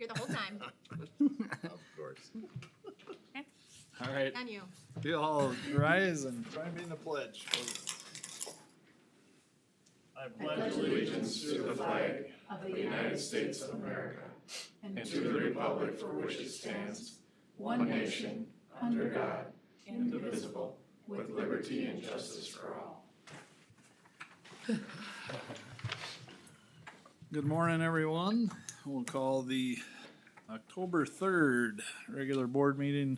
Here the whole time. Of course. All right. On you. You all rise and join me in the pledge, please. I pledge Allegiance to the flag of the United States of America and to the republic for which it stands, one nation, under God, indivisible, with liberty and justice for all. Good morning, everyone. We'll call the October 3rd regular board meeting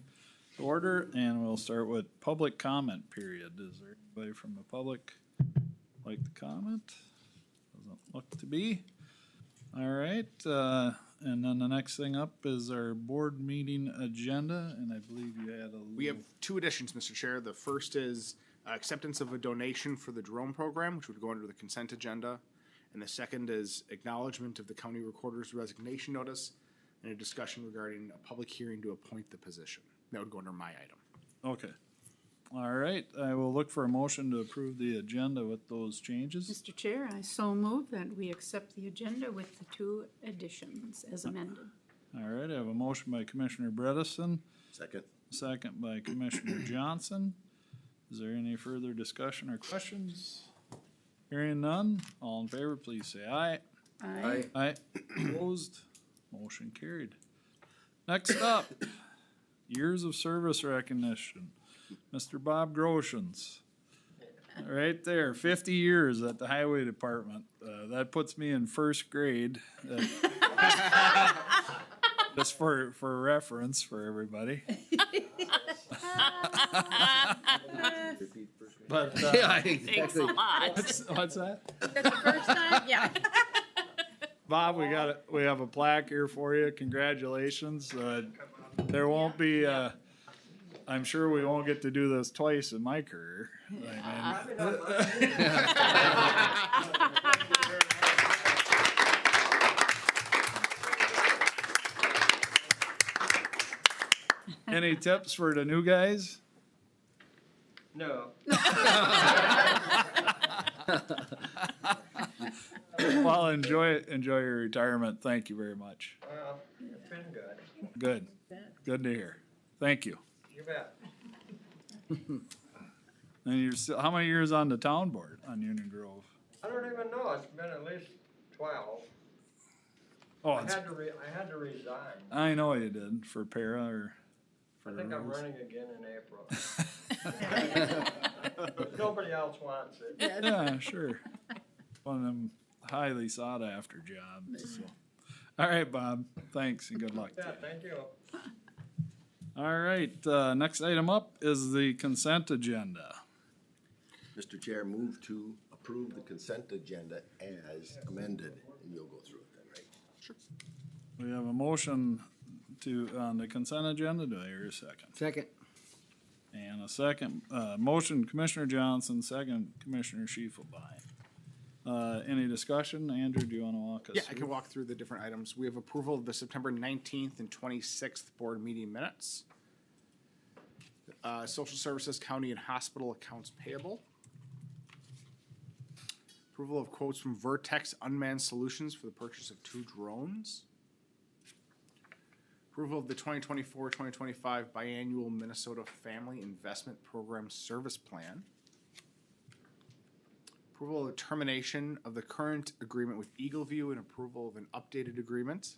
to order, and we'll start with public comment period. Is there anybody from the public like to comment? Doesn't look to be. All right, and then the next thing up is our board meeting agenda, and I believe you had a We have two additions, Mr. Chair. The first is acceptance of a donation for the drone program, which would go under the consent agenda. And the second is acknowledgement of the county recorder's resignation notice and a discussion regarding a public hearing to appoint the position. That would go under my item. Okay. All right, I will look for a motion to approve the agenda with those changes. Mr. Chair, I so move that we accept the agenda with the two additions as amended. All right, I have a motion by Commissioner Bredesen, Second. second by Commissioner Johnson. Is there any further discussion or questions? Hearing none, all in favor, please say aye. Aye. Aye. Opposed, motion carried. Next up, years of service recognition. Mr. Bob Groshans. Right there, 50 years at the Highway Department. That puts me in first grade. Just for reference for everybody. But, Yeah, Thanks a exactly. lot. what's that? That's the first time? Yeah. Bob, we have a plaque here for you. Congratulations. There won't be, I'm sure we won't get to do this twice in my career. Any tips for the new guys? No. Well, enjoy your retirement. Thank you very much. Well, it's been good. Good. Good to hear. Thank you. You bet. And you're still, how many years on the town board on Union Grove? I don't even know. It's been at least 12. Oh, I it's, had to resign. I know you did for para or for I think I'm Rose. running again in April. Nobody else wants it. Yeah, sure. One of them highly sought after jobs. So. All right, Bob. Thanks and good luck. Yeah, to you. thank you. All right, next item up is the consent agenda. Mr. Chair, move to approve the consent agenda as amended, and you'll go through it then, right? Sure. We have a motion on the consent agenda. Do I hear a second? Second. And a second, motion Commissioner Johnson, second Commissioner Schiefelbein. Any discussion? Andrew, do you want to walk us Yeah, through? I can walk through the different items. We have approval of the September 19th and 26th board meeting minutes. Social Services, County and Hospital accounts payable. Approval of quotes from Vertex Unmanned Solutions for the purchase of 2 drones. Approval of the 2024-2025 biannual Minnesota Family Investment Program Service Plan. Approval of the termination of the current agreement with Eagleview and approval of an updated agreement.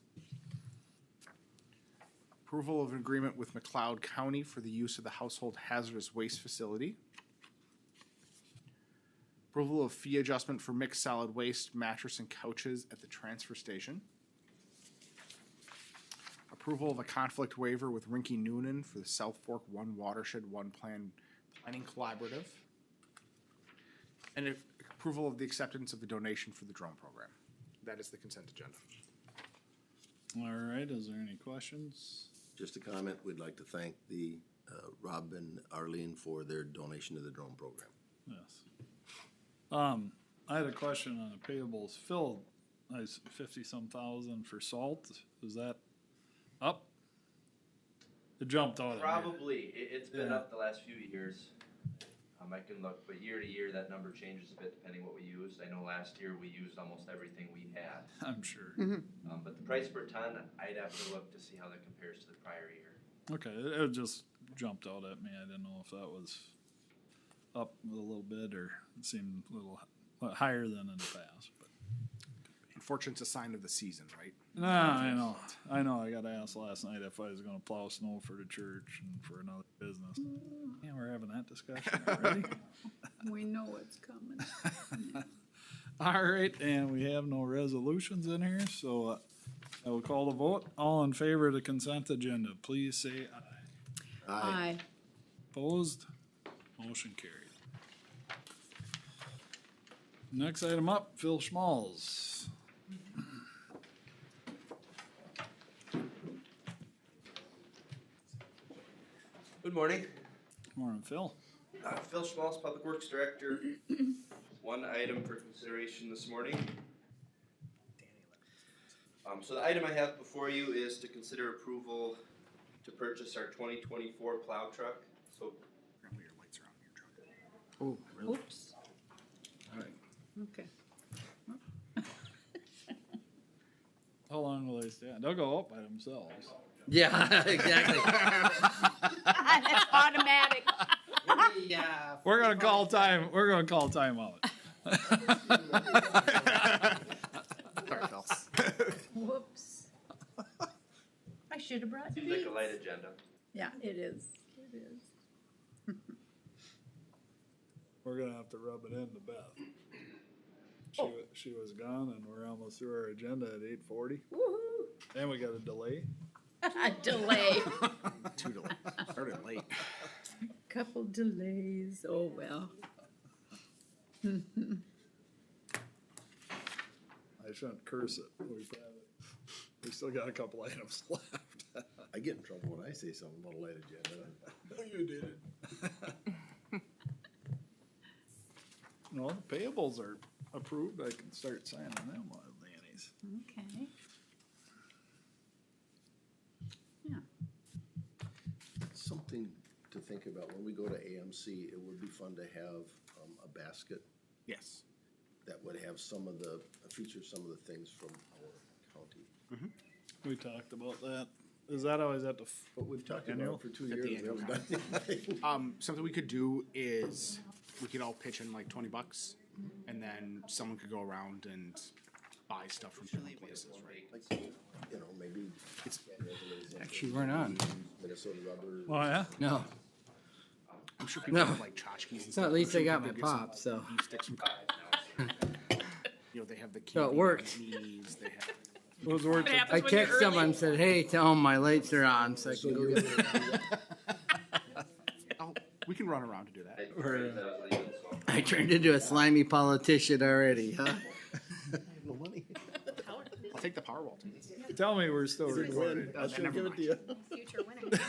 Approval of an agreement with McLeod County for the use of the household hazardous waste facility. Approval of fee adjustment for mixed solid waste mattress and couches at the transfer station. Approval of a conflict waiver with Rinky Noonan for the South Fork One Watershed One Planning Collaborative. And approval of the acceptance of the donation for the drone program. That is the consent agenda. All right, is there any questions? Just a comment, we'd like to thank the Rob and Arlene for their donation to the drone program. Yes. I had a question on the payables. Phil, I 50-some thousand for salt. Is that up? It jumped out. Probably. It's been Yeah. up the last few years. I can look, but year to year, that number changes a bit depending what we used. I know last year we used almost everything we had. I'm sure. But the price per ton, I'd have to look to see how that compares to the prior year. Okay, it just jumped out at me. I didn't know if that was up a little bit or it seemed a little higher than in the past. But Unfortunately, it's a sign of the season, right? no, I know. I got asked last night if I was going to plow snow for the church and for another business. Yeah, we're having that discussion already. We know what's coming. All right, and we have no resolutions in here, so I will call the vote. All in favor of the consent agenda, please say aye. Aye. Opposed? Motion carried. Next item up, Phil Schmalz. Good morning. Morning, Phil. Phil Schmalz, Public Works Director. One item for consideration this morning. So the item I have before you is to consider approval to purchase our 2024 plow truck. So Apparently your lights are on in your truck. Oh, really? Oops. All right. Okay. How long will they stand? They'll go up by themselves. Yeah, exactly. That's automatic. Yeah. We're gonna call time. We're gonna call time out. Sorry, Phil. Whoops. I should have brought seems like these. a light agenda. Yeah, it is. It is. We're gonna have to rub it into Beth. She was gone, and we're almost through our agenda at 8:40, Woohoo. and we got a delay. A delay. Too delayed. Started late. Couple delays. Oh, well. I shouldn't curse it. We still got a couple items left. I get in trouble when I say something about a light agenda. You did it. No, the payables are approved. I can start signing them while Danny's. Okay. Yeah. Something to think about when we go to AMC, it would be fun to have a basket Yes. that would have some of the, feature some of the things from our county. We talked about that. Is that always at the? But we've talked Annual? about it for 2 At years. the we annual haven't done anything. Something we could do is we could all pitch in like $20, and then someone could go around and buy stuff from different places, right? Like, you know, maybe. Actually, we're not. Minnesota rubber. Oh yeah. No, I'm sure people No. have like tchotchkes and so stuff. at least I'm I sure got my people get some pop. So beef sticks from you know, they have the So it candy worked. knees, they have. It was worth it. I text someone and said, "Hey, tell them my lights are on, so I So can go you're get." gonna do that? Oh, we can run around to do that. I turned into a slimy politician already, huh? No money. I'll take the Powerball. Tell me we're still recording. I should give it to you. Future winner.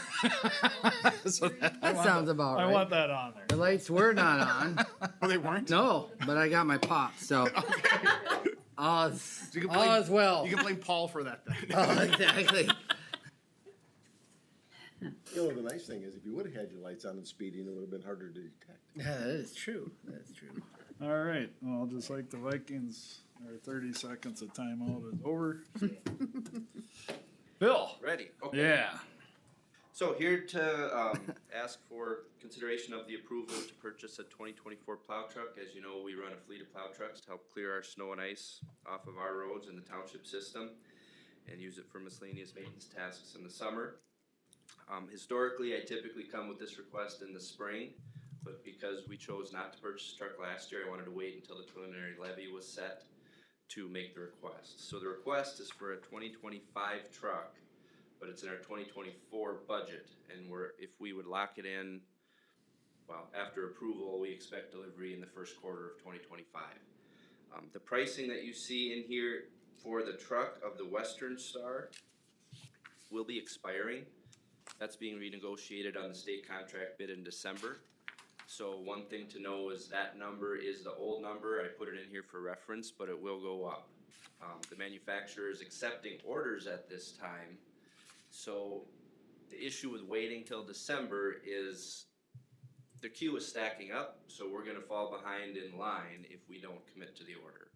So That sounds about I right. want that on there. The lights were not on. Oh, they weren't? No, but I got my pop, so all's So you can blame- all's well. You can blame Paul for that then. Oh, exactly. You know, the nice thing is if you would have had your lights on and speeding, it would have been harder to detect. Yeah, that is true. That's true. All right. Well, just like the Vikings, our 30 seconds of timeout is over. Bill. Ready? Okay. Yeah. So here to ask for consideration of the approval to purchase a 2024 plow truck. As you know, we run a fleet of plow trucks to help clear our snow and ice off of our roads in the township system and use it for miscellaneous maintenance tasks in the summer. Historically, I typically come with this request in the spring, but because we chose not to purchase a truck last year, I wanted to wait until the preliminary levy was set to make the request. So the request is for a 2025 truck, but it's in our 2024 budget, and if we would lock it in, well, after approval, we expect delivery in the first quarter of 2025. The pricing that you see in here for the truck of the Western Star will be expiring. That's being renegotiated on the state contract bid in December. So one thing to know is that number is the old number. I put it in here for reference, but it will go up. The manufacturer is accepting orders at this time. So the issue with waiting till December is the queue is stacking up, so we're gonna fall behind in line if we don't commit to the order.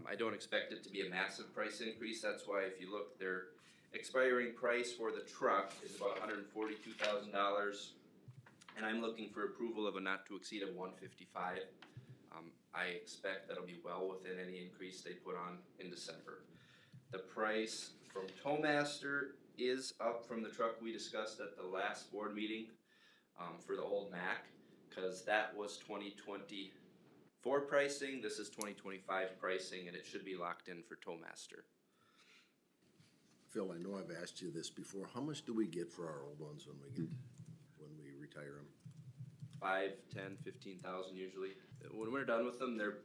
I don't expect it to be a massive price increase, that's why if you look, their expiring price for the truck is about $142,000. And I'm looking for approval of a not to exceed of $155,000. I expect that'll be well within any increase they put on in December. The price from Towmaster is up from the truck we discussed at the last board meeting, for the old Mack, cause that was 2024 pricing, this is 2025 pricing, and it should be locked in for Towmaster. Phil, I know I've asked you this before. How much do we get for our old ones when we retire them? 5, 10, 15,000 usually. When we're done with them, they're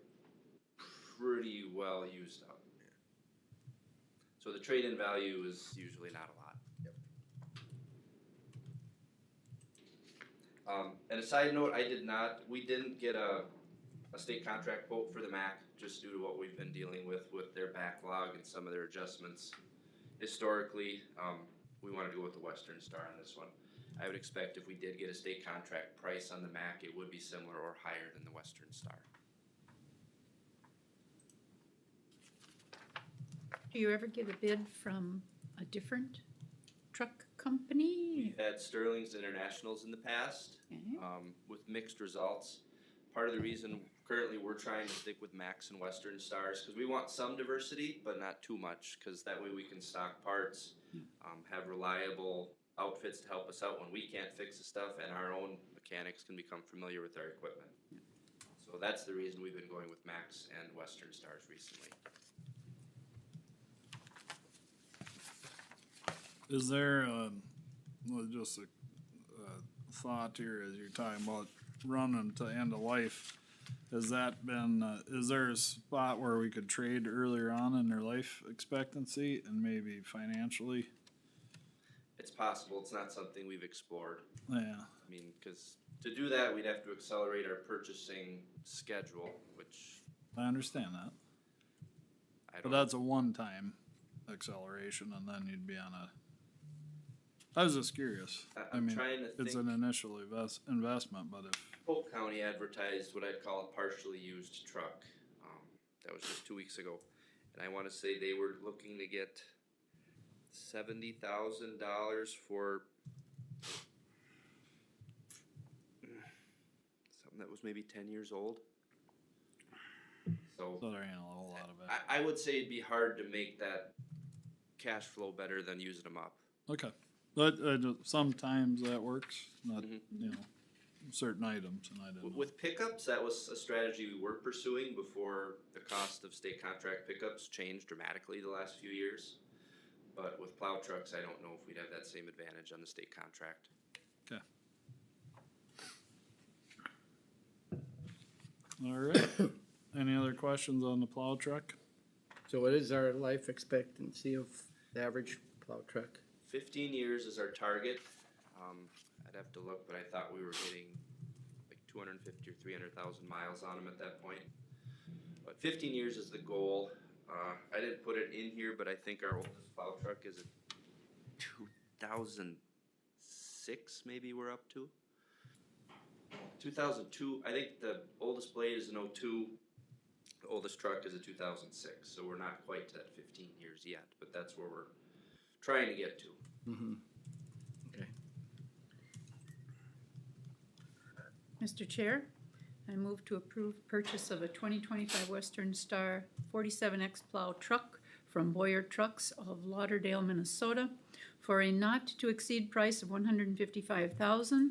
pretty well used up. So the trade-in value is usually not a lot. And a side note, we didn't get a state contract quote for the Mac, just due to what we've been dealing with their backlog and some of their adjustments. Historically, we wanted to go with the Western Star on this one. I would expect if we did get a state contract price on the Mac, it would be similar or higher than the Western Star. Do you ever get a bid from a different truck company? We've had Sterling's Internationals in the past, Okay. with mixed results. Part of the reason currently we're trying to stick with Max and Western Stars, because we want some diversity, but not too much, because that way we can stock parts, have reliable outfits to help us out when we can't fix the stuff, and our own mechanics can become familiar with our equipment. So that's the reason we've been going with Max and Western Stars recently. Is there, just a thought here as you're talking about running to end of life? Has that been, is there a spot where we could trade earlier on in their life expectancy and maybe financially? It's possible, it's not something we've explored. Yeah, I mean, because to do that, we'd have to accelerate our purchasing schedule, which I understand that. I But don't. that's a one-time acceleration and then you'd be on a, I was just curious. I I'm mean, trying to it's think. an initial investment, but if, Polk County advertised what I'd call a partially used truck. That was just 2 weeks ago. And I want to say they were looking to get $70,000 for something that was maybe 10 years old. So so there ain't a whole lot of it. I would say it'd be hard to make that cash flow better than using them up. Okay, but sometimes that works, not, Mhm. you know, certain items, and I didn't know. With pickups, that was a strategy we were pursuing before the cost of state contract pickups changed dramatically the last few years. But with plow trucks, I don't know if we'd have that same advantage on the state contract. Okay. All right, any other questions on the plow truck? So what is our life expectancy of the average plow truck? 15 years is our target. I'd have to look, but I thought we were getting like 250 or 300,000 miles on them at that point. But 15 years is the goal. I didn't put it in here, but I think our oldest plow truck is a 2006, maybe we're up to. 2002, I think the oldest blade is an 02. The oldest truck is a 2006, so we're not quite to that 15 years yet, but that's where we're trying to get to. Mm-hmm. Okay. Mr. Chair, I move to approve purchase of a 2025 Western Star 47X plow truck from Boyer Trucks of Lauderdale, Minnesota for a not-to-exceed price of $155,000,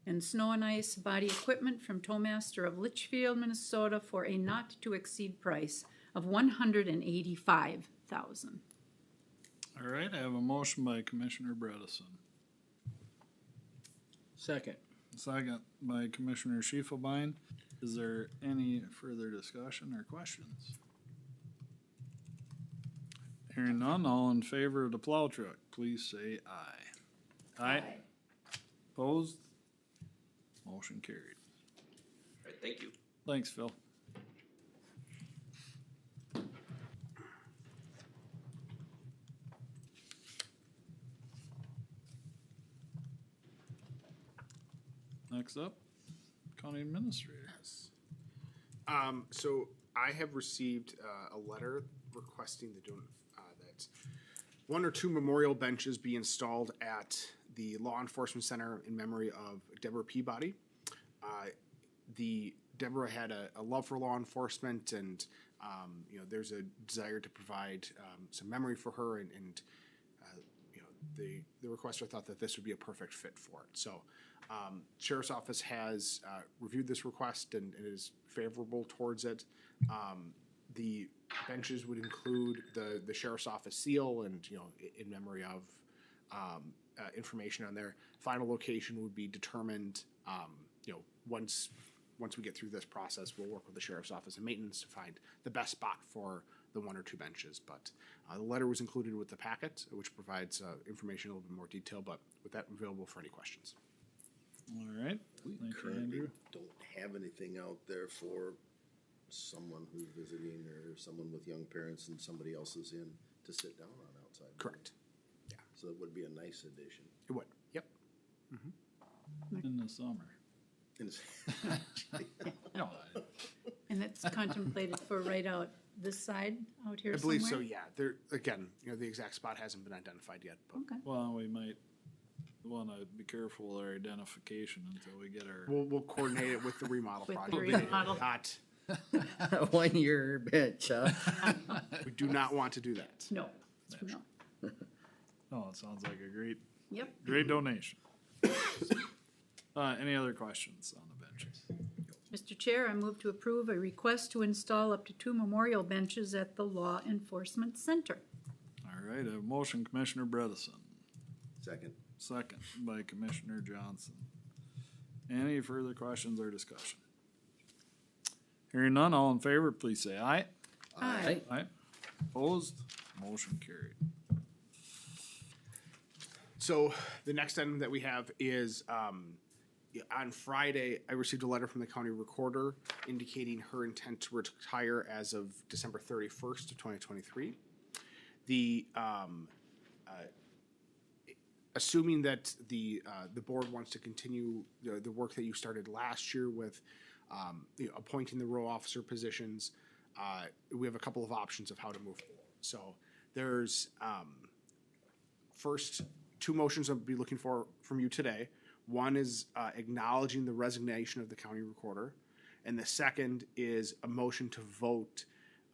and snow and ice body equipment from Towmaster of Litchfield, Minnesota for a not-to-exceed price of $185,000. All right, I have a motion by Commissioner Bredesen, Second. second by Commissioner Schiefelbein. Is there any further discussion or questions? Hearing none, all in favor of the plow truck, please say aye. Aye. Opposed? Motion carried. All right, thank you. Thanks, Phil. Next up, County Administrator. So I have received a letter requesting that one or two memorial benches be installed at the Law Enforcement Center in memory of Deborah Peabody. Deborah had a love for law enforcement, and there's a desire to provide some memory for her, and the requester thought that this would be a perfect fit for it. So Sheriff's Office has reviewed this request and is favorable towards it. The benches would include the Sheriff's Office seal and, in memory of information on there. Final location would be determined, once we get through this process. We'll work with the Sheriff's Office and Maintenance to find the best spot for the one or two benches. But the letter was included with the packet, which provides information a little bit more detail. But with that, I'm available for any questions. All right. We Thank you, currently Andrew. don't have anything out there for someone who's visiting or someone with young parents and somebody else is in to sit down on outside. Correct. So that would be a nice addition. It would. Yep. In the summer. And it's- No, And it's contemplated for right out this side, out here I somewhere? believe so, yeah. There, again, the exact spot hasn't been identified yet, but Okay. well, we might want to be careful with our identification until we get our. we'll coordinate it with the remodel With the project. remodel. Not, 1 year bench, huh? we do not want to do that. No, no. Oh, it sounds like a great Yep. donation. Any other questions on the benches? Mr. Chair, I move to approve a request to install up to 2 memorial benches at the Law Enforcement Center. All right, I have a motion, Commissioner Bredesen. Second. Second by Commissioner Johnson. Any further questions or discussion? Hearing none, all in favor, please say aye. Aye. Aye. Opposed? Motion carried. So the next item that we have is, on Friday, I received a letter from the county recorder indicating her intent to retire as of December 31st of 2023. Assuming that the board wants to continue the work that you started last year with appointing the row officer positions, we have a couple of options of how to move forward. So there's first 2 motions I'll be looking for from you today. One is acknowledging the resignation of the county recorder, and the second is a motion to vote,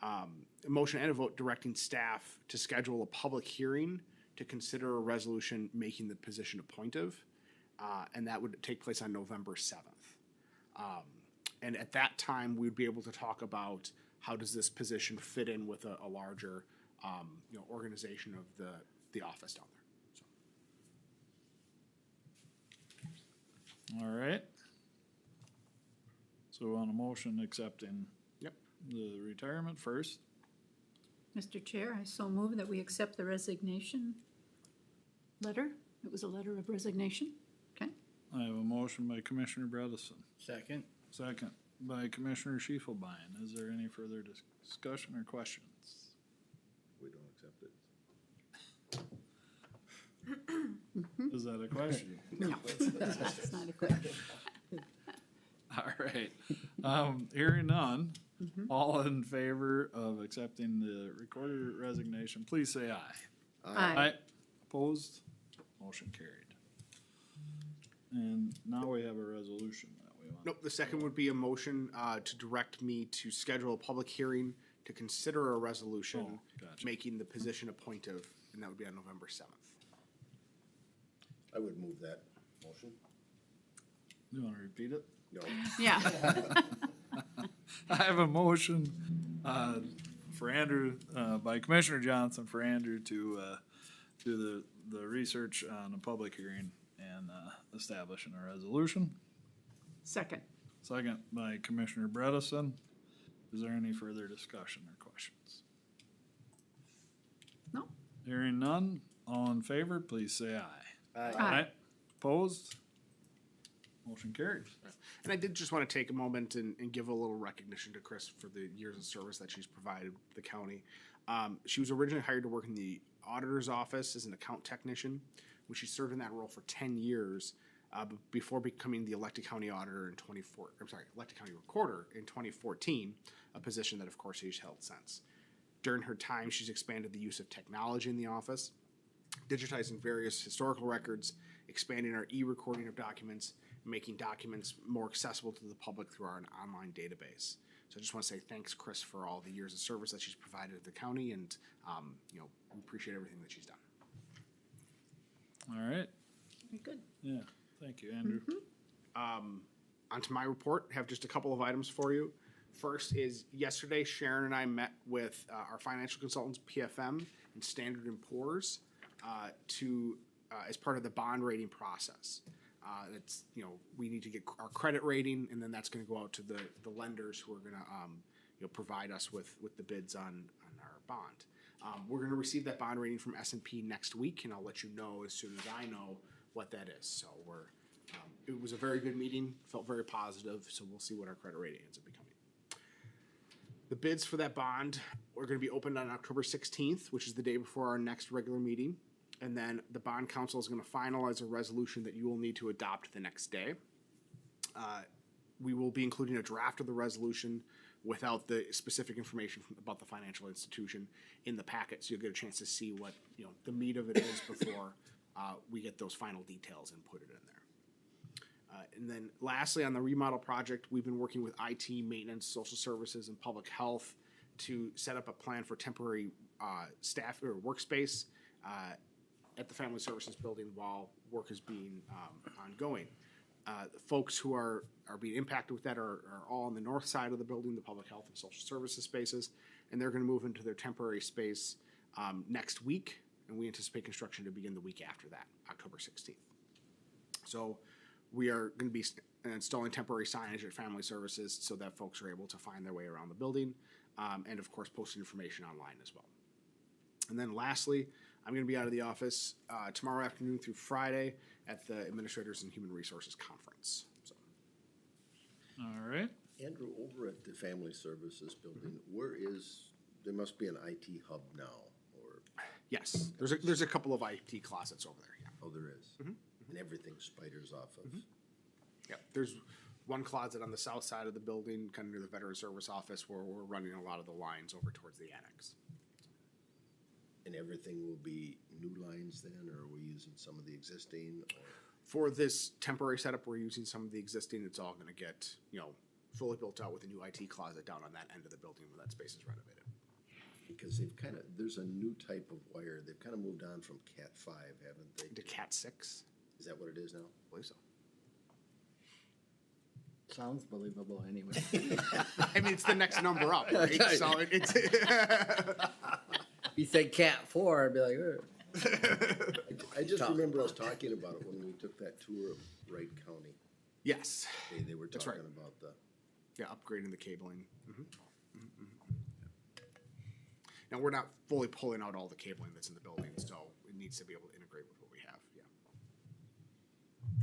a motion and a vote directing staff to schedule a public hearing to consider a resolution making the position appointive, and that would take place on November 7th. And at that time, we'd be able to talk about how does this position fit in with a larger, organization of the office down there. All right. So on a motion accepting. Yep. The retirement first. Mr. Chair, I so move that we accept the resignation letter. It was a letter of resignation. Okay. I have a motion by Commissioner Bredesen. Second. Second by Commissioner Schiefelbein. Is there any further discussion or questions? We don't accept it. Is that a question? No, that's not a question. All right. Hearing none, all in favor of accepting the recorder resignation, please say aye. Aye. Opposed? Motion carried. And now we have a resolution that we want. Nope, the second would be a motion to direct me to schedule a public hearing to consider a resolution Oh, gotcha. making the position appointive, and that would be on November 7th. I would move that motion. You want to repeat it? No. Yeah. I have a motion for Andrew, by Commissioner Johnson, for Andrew to do the research on a public hearing and establishing a resolution. Second. Second by Commissioner Bredesen. Is there any further discussion or questions? No? Hearing none, all in favor, please say aye. Aye. Opposed? Motion carries. And I did just want to take a moment and give a little recognition to Chris for the years of service that she's provided the county. She was originally hired to work in the auditor's office as an account technician. When she served in that role for 10 years, before becoming the elected county auditor in elected county recorder in 2014, a position that of course she's held since. During her time, she's expanded the use of technology in the office, digitizing various historical records, expanding our e-recording of documents, and making documents more accessible to the public through our online database. So I just want to say thanks, Chris, for all the years of service that she's provided at the county, and we appreciate everything that she's done. All right. Very good. Yeah. Thank you, Andrew. Onto my report, have just a couple of items for you. First is yesterday, Sharon and I met with our financial consultants, PFM and Standard & Poor's, as part of the bond rating process. We need to get our credit rating, and then that's going to go out to the lenders who are going to provide us with the bids on our bond. We're going to receive that bond rating from S&P next week, and I'll let you know as soon as I know what that is. So it was a very good meeting, felt very positive, so we'll see what our credit rating ends up becoming. The bids for that bond are going to be opened on October 16th, which is the day before our next regular meeting. And then the bond council is going to finalize a resolution that you will need to adopt the next day. We will be including a draft of the resolution without the specific information about the financial institution in the packet, so you'll get a chance to see what the meat of it is before we get those final details and put it in there. And then lastly, on the remodel project, we've been working with IT, maintenance, social services, and public health to set up a plan for temporary staff or workspace at the Family Services building while work is being ongoing. The folks who are being impacted with that are all on the north side of the building, the public health and social services spaces, and they're going to move into their temporary space next week, and we anticipate construction to begin the week after that, October 16th. So we are going to be installing temporary signage at Family Services so that folks are able to find their way around the building, and of course posting information online as well. And then lastly, I'm going to be out of the office tomorrow afternoon through Friday at the Administrators and Human Resources Conference. So. All right. Andrew, over at the Family Services building, there must be an IT hub now, or? Yes, there's a couple of IT closets over there, yeah. Oh, there is? And everything spiders off of? Yeah, there's one closet on the south side of the building, kind of near the Veteran Service Office, where we're running a lot of the lines over towards the annex. And everything will be new lines then, or are we using some of the existing? Or? For this temporary setup, we're using some of the existing. It's all going to get, fully built out with a new IT closet down on that end of the building when that space is renovated. Because there's a new type of wire. They've kind of moved on from Cat 5, haven't they? To Cat 6. Is that what it is now? I believe so. Sounds believable anyway. I mean, it's the next number up, right? So it's. You said Cat 4, I'd be like, I just remember us talking about it when we took that tour of Wright County. Yes. They were talking about upgrading the cabling. Now, we're not fully pulling out all the cabling that's in the building, so it needs to be able to integrate with what we have,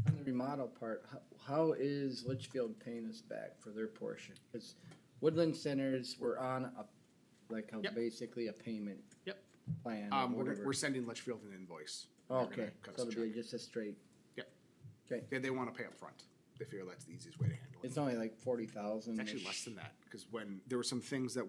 On the remodel part, how is Litchfield paying us back for their portion? Because Woodland Centers were on basically a payment plan. We're sending Litchfield an invoice. Okay, so it'll be just a straight. Yep. Okay. They want to pay up front. They figure that's the easiest way to handle it. It's only like 40,000. It's actually less than that, because when there were some things that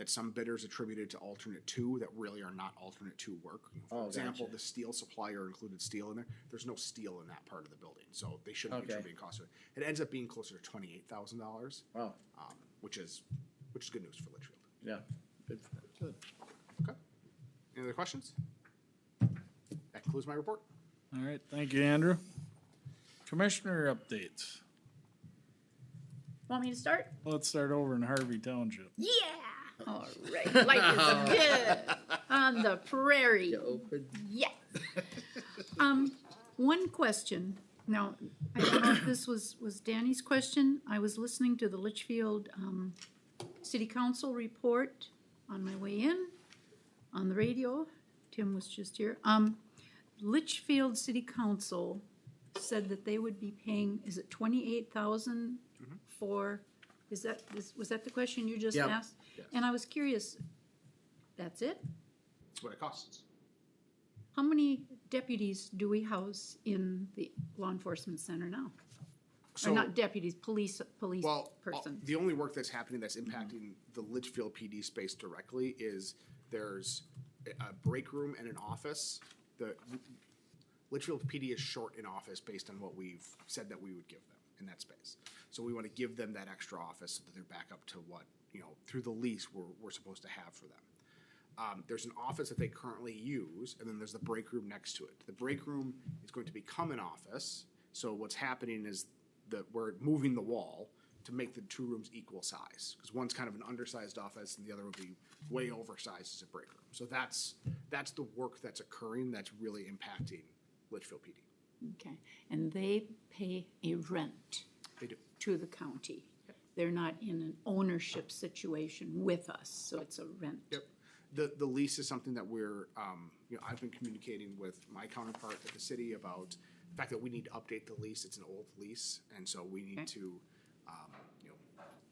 some bidders attributed to alternate 2 that really are not alternate 2 work. For example, the steel supplier included steel in there. There's no steel in that part of the building, so they shouldn't be attributing cost to it. It ends up being closer to $28,000. Wow. Which is good news for Litchfield. Yeah. Good. Okay. Any other questions? That concludes my report. All right. Thank you, Andrew. Commissioner updates. Want me to start? Let's start over in Harvey Township. Yeah. All right. Life is good on the prairie. You open. Yes. One question. Now, I don't know if this was Danny's question. I was listening to the Litchfield City Council report on my way in on the radio. Tim was just here. Litchfield City Council said that they would be paying, is it $28,000 for, was that the question you just asked? Yes. And I was curious, that's it? That's what it costs. How many deputies do we house in the law enforcement center now? Or So, not deputies, police well, persons? the only work that's happening that's impacting the Litchfield PD space directly is there's a break room and an office. The Litchfield PD is short in office based on what we've said that we would give them in that space. So we want to give them that extra office so that they're back up to what, through the lease we're supposed to have for them. There's an office that they currently use, and then there's the break room next to it. The break room is going to become an office. So what's happening is that we're moving the wall to make the two rooms equal size, because one's kind of an undersized office and the other will be way oversized as a break room. So that's the work that's occurring that's really impacting Litchfield PD. Okay, and they pay a rent They do. to the county. They're not in an ownership situation with us, so it's a rent. Yep. The lease is something that we're, I've been communicating with my counterpart at the city about the fact that we need to update the lease. It's an old lease, and so we need to,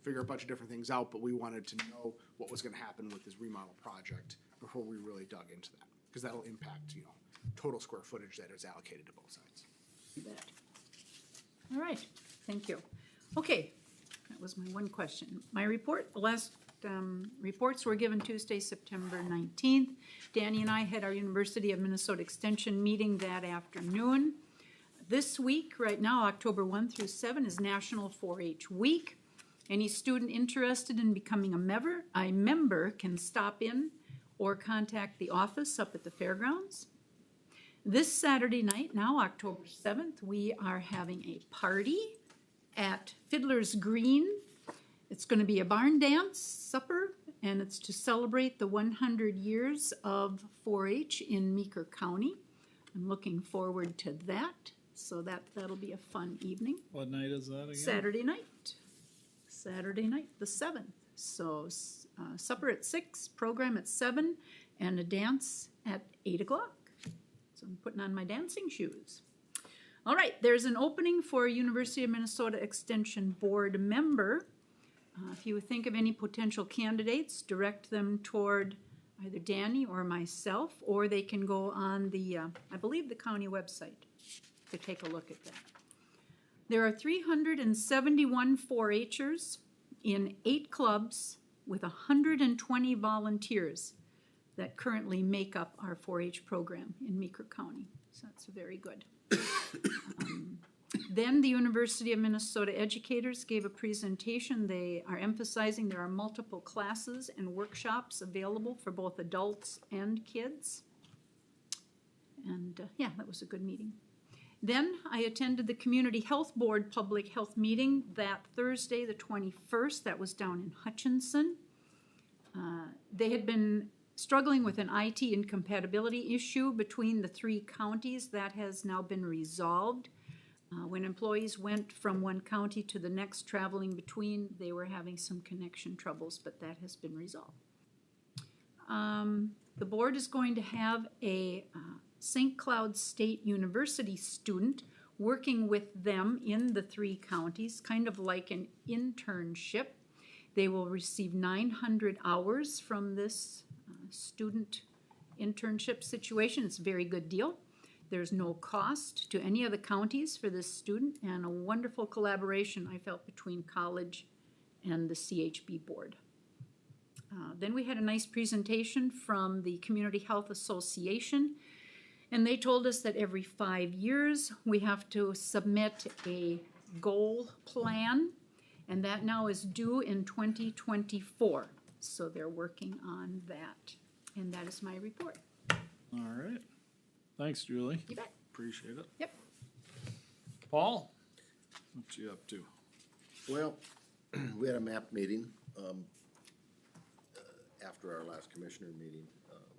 figure a bunch of different things out, but we wanted to know what was gonna happen with this remodel project before we really dug into that, because that'll impact, total square footage that is allocated to both sides. You bet. All right, thank you. Okay, that was my one question. My report, the last reports were given Tuesday, September 19th. Danny and I had our University of Minnesota Extension meeting that afternoon. This week, right now, October 1 through 7, is National 4-H Week. Any student interested in becoming a member can stop in or contact the office up at the fairgrounds. This Saturday night, now October 7th, we are having a party at Fiddler's Green. It's going to be a barn dance, supper, and it's to celebrate the 100 years of 4-H in Meeker County. I'm looking forward to that, so that'll be a fun evening. What night is that again? Saturday night, the 7th. So supper at 6, program at 7, and a dance at 8 o'clock. So I'm putting on my dancing shoes. All right, there's an opening for a University of Minnesota Extension Board member. If you think of any potential candidates, direct them toward either Danny or myself, or they can go on the, I believe, the county website to take a look at that. There are 371 4-H'ers in 8 clubs with 120 volunteers that currently make up our 4-H program in Meeker County. So that's very good. Then the University of Minnesota educators gave a presentation. They are emphasizing there are multiple classes and workshops available for both adults and kids. And yeah, that was a good meeting. Then I attended the Community Health Board Public Health Meeting that Thursday, the 21st. That was down in Hutchinson. They had been struggling with an IT incompatibility issue between the 3 counties. That has now been resolved. When employees went from one county to the next, traveling between, they were having some connection troubles, but that has been resolved. The board is going to have a St. Cloud State University student working with them in the 3 counties, kind of like an internship. They will receive 900 hours from this student internship situation. It's a very good deal. There's no cost to any of the counties for this student, and a wonderful collaboration, I felt, between college and the CHB board. Then we had a nice presentation from the Community Health Association, and they told us that every 5 years we have to submit a goal plan, and that now is due in 2024. So they're working on that, and that is my report. All right. Thanks, Julie. You bet. Appreciate it. Yep. Paul, what you up to? Well, we had a MAP meeting, after our last commissioner meeting,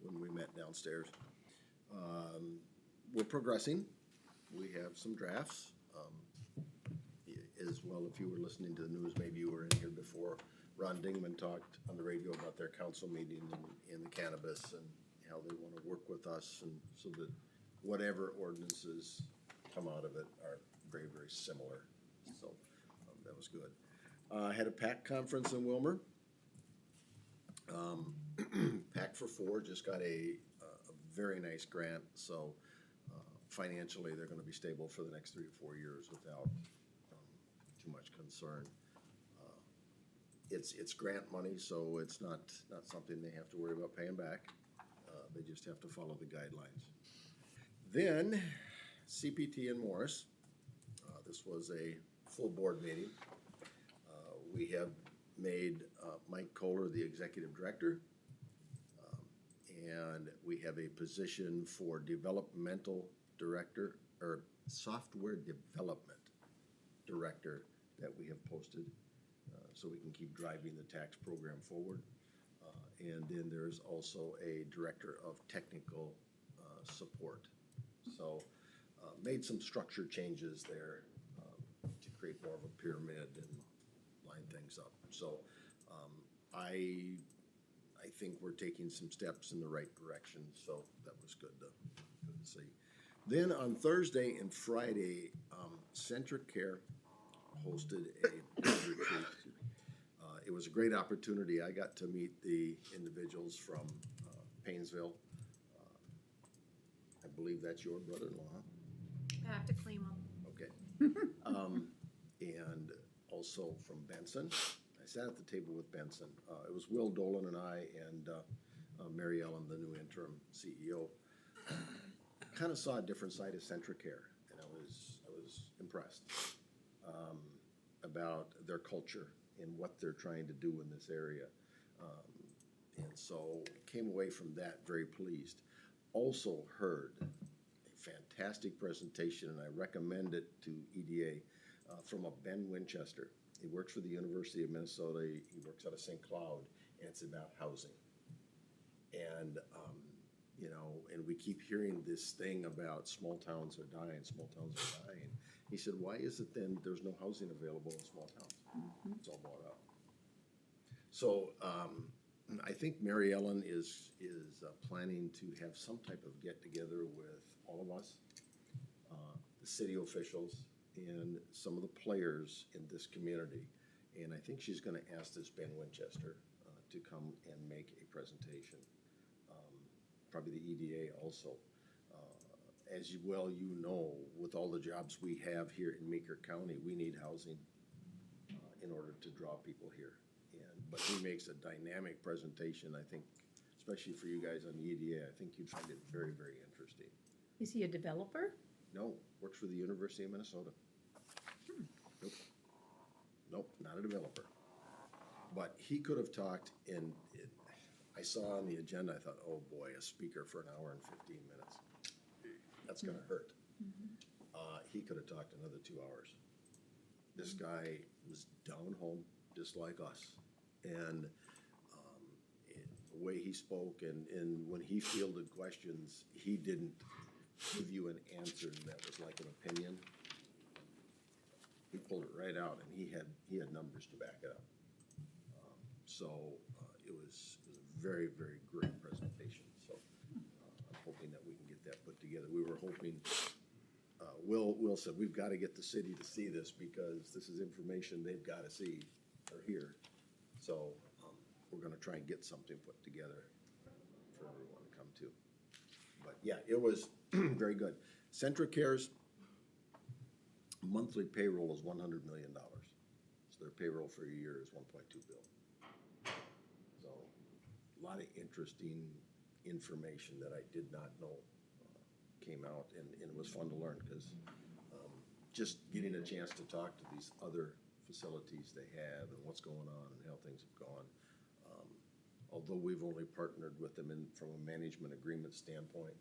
when we met downstairs. We're progressing. We have some drafts. As well, if you were listening to the news, maybe you were in here before, Ron Dingman talked on the radio about their council meeting in the cannabis and how they want to work with us, and so that whatever ordinances come out of it are very, very similar. So that was good. I had a PAC conference in Wilmer. PAC for 4 just got a very nice grant, so financially, they're gonna be stable for the next 3 to 4 years without too much concern. It's grant money, so it's not something they have to worry about paying back. They just have to follow the guidelines. Then, CPT and Morris, this was a full board meeting. We have made Mike Kohler the executive director. And we have a position for developmental director, or software development director that we have posted, so we can keep driving the tax program forward. And then there's also a director of technical support. So made some structure changes there to create more of a pyramid and line things up. So I think we're taking some steps in the right direction, so that was good to see. Then on Thursday and Friday, Centric Care hosted a retreat. It was a great opportunity. I got to meet the individuals from Paynesville. I believe that's your brother-in-law, huh? I have to claim them. Okay. And also from Benson. I sat at the table with Benson. It was Will Dolan and I and Mary Ellen, the new interim CEO. Kind of saw a different side of Centric Care, and I was impressed about their culture and what they're trying to do in this area. And so came away from that very pleased. Also heard a fantastic presentation, and I recommend it to EDA, from a Ben Winchester. He works for the University of Minnesota. He works out of St. Cloud, and it's about housing. And, you know, and we keep hearing this thing about small towns are dying, small towns are dying. He said, why is it then there's no housing available in small towns? It's all bought up. So I think Mary Ellen is planning to have some type of get-together with all of us, the city officials, and some of the players in this community. And I think she's gonna ask this Ben Winchester to come and make a presentation. Probably the EDA also. As you know, with all the jobs we have here in Meeker County, we need housing in order to draw people here. But he makes a dynamic presentation, I think, especially for you guys on the EDA. I think you'd find it very, very interesting. Is he a developer? No, works for the University of Minnesota. Nope, not a developer. But he could have talked I saw on the agenda, I thought, oh boy, a speaker for an hour and 15 minutes. That's gonna hurt. He could have talked another 2 hours. This guy was down home, just like us. And the way he spoke and when he fielded questions, he didn't give you an answer that was like an opinion. He pulled it right out, and he had numbers to back it up. So it was a very, very great presentation. So I'm hoping that we can get that put together. We were hoping, Will said, we've got to get the city to see this because this is information they've got to see or hear. So we're going to try and get something put together for everyone to come to. But yeah, it was very good. Centric Care's monthly payroll is $100 million. So their payroll for a year is $1.2 billion. So a lot of interesting information that I did not know came out, and it was fun to learn because just getting a chance to talk to these other facilities they have and what's going on and how things have gone. Although we've only partnered with them from a management agreement standpoint,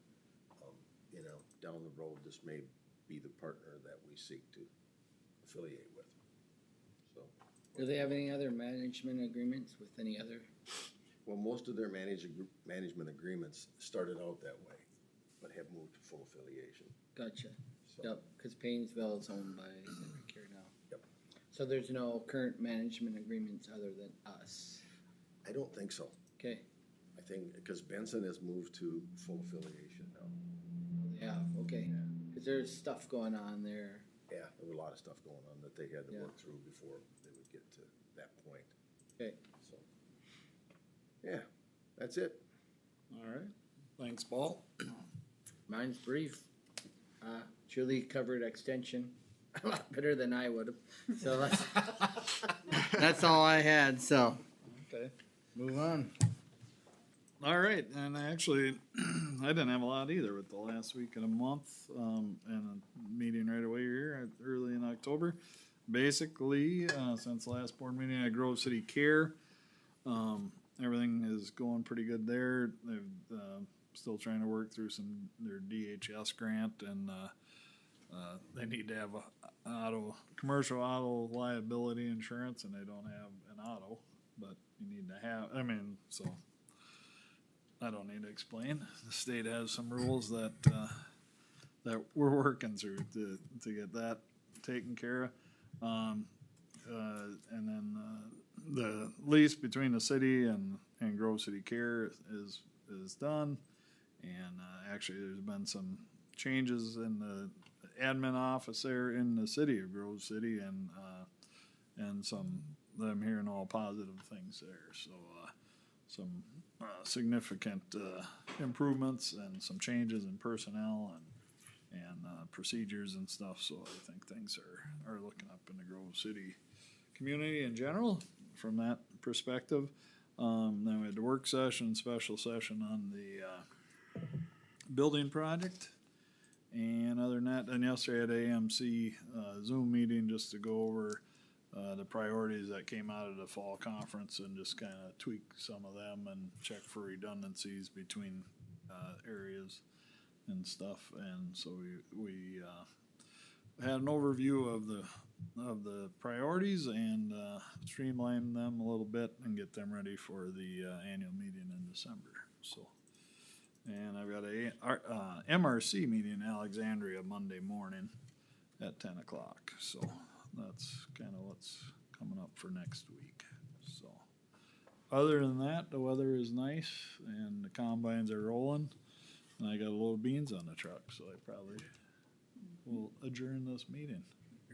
you know, down the road, this may be the partner that we seek to affiliate with. So. Do they have any other management agreements with any other? Well, most of their management agreements started out that way, but have moved to full affiliation. Gotcha. So, Yep, because Paynesville is owned by Centric Care now. Yep. So there's no current management agreements other than us? I don't think so. Okay. I think, because Benson has moved to full affiliation now. Yeah, okay. Because there's stuff going on there. Yeah, there was a lot of stuff going on that they had to Yeah. work through before they would get to that point. Okay. So, yeah, that's it. All right. Thanks, Paul. Mine's brief. Julie covered extension a lot better than I would have. So that's all I had, so Okay. move on. All right, and actually, I didn't have a lot either with the last week of the month, and a meeting right away here early in October. Basically, since the last board meeting at Grove City Care, everything is going pretty good there. They've still trying to work through their DHS grant, and they need to have a commercial auto liability insurance, and they don't have an auto, but you need to have. So. I don't need to explain. The state has some rules that we're working through to get that taken care of. And then the lease between the city and Grove City Care is done. And actually, there's been some changes in the admin office there in the city of Grove City, and I'm hearing all positive things there. So some significant improvements and some changes in personnel and procedures and stuff. So I think things are looking up in the Grove City community in general from that perspective. Then we had the work session, special session on the building project. And other than that, then yesterday I had AMC Zoom meeting just to go over the priorities that came out of the fall conference and just kind of tweak some of them and check for redundancies between areas and stuff. And so we had an overview of the priorities and streamline them a little bit and get them ready for the annual meeting in December. So, and I've got a MRC meeting in Alexandria Monday morning at 10 o'clock. So that's kind of what's coming up for next week. So, other than that, the weather is nice and the combines are rolling. And I got a load of beans on the truck, so I probably will adjourn this meeting.